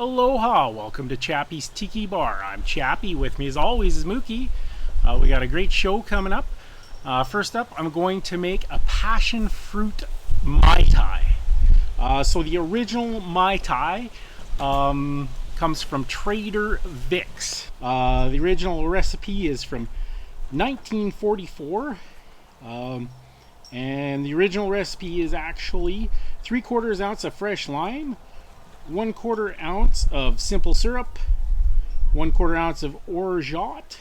Aloha! Welcome to Chappie's Tiki Bar. I'm Chappie. With me as always is Mookie. We got a great show coming up. First up, I'm going to make a Passion Fruit Mai Tai. So the original Mai Tai comes from Trader Vic's. The original recipe is from 1944. And the original recipe is actually 3/4 ounce of fresh lime, 1/4 ounce of simple syrup, 1/4 ounce of orgeat,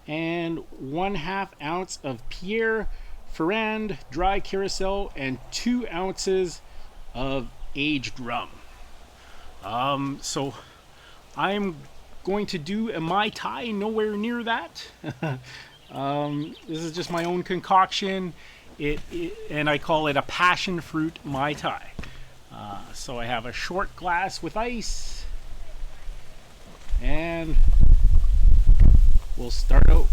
and 1/2 ounce of Pierre Ferrand dry carousel, and 2 ounces of aged rum. So I'm going to do a Mai Tai, nowhere near that. This is just my own concoction. And I call it a Passion Fruit Mai Tai. So I have a short glass with ice, and we'll start out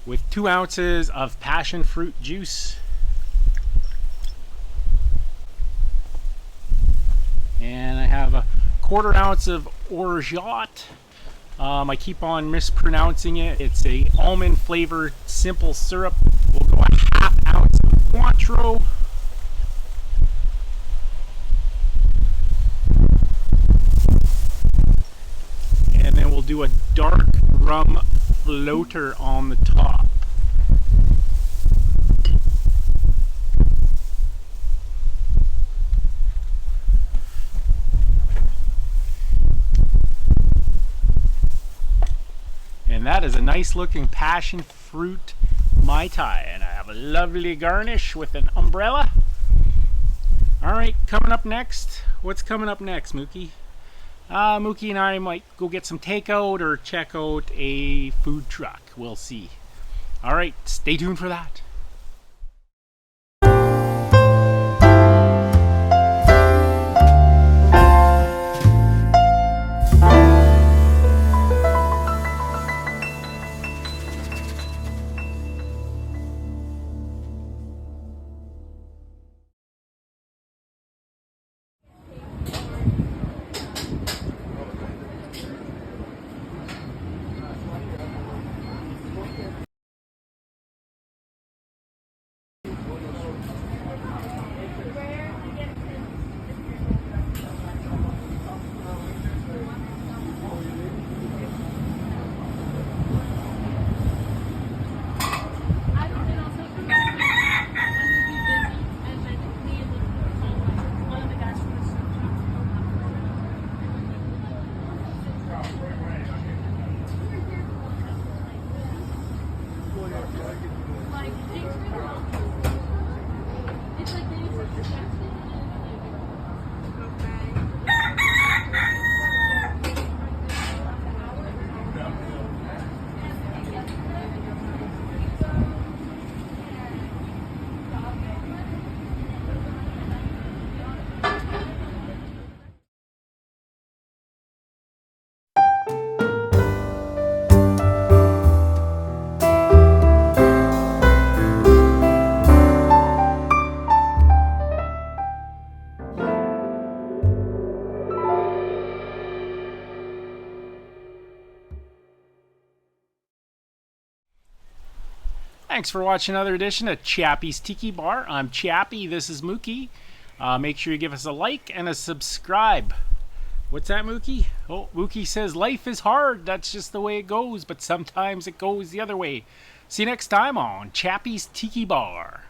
with 2 ounces of passion fruit juice, and I have a 1/4 ounce of orgeat. I keep on mispronouncing it. It's a almond flavored simple syrup. We'll go a 1/2 ounce of Cointreau. And then we'll do a dark rum floater on the top. And that is a nice looking passion fruit Mai Tai, and I have a lovely garnish with an umbrella. Alright, coming up next. What's coming up next, Mookie? Mookie and I might go get some takeout or check out a food truck. We'll see. Alright, stay tuned for that. Thanks for watching another edition of Chappie's Tiki Bar. I'm Chappie. This is Mookie. Make sure you give us a like and a subscribe. What's that, Mookie? Oh, Mookie says life is hard. That's just the way it goes, but sometimes it goes the other way. See you next time on Chappie's Tiki Bar.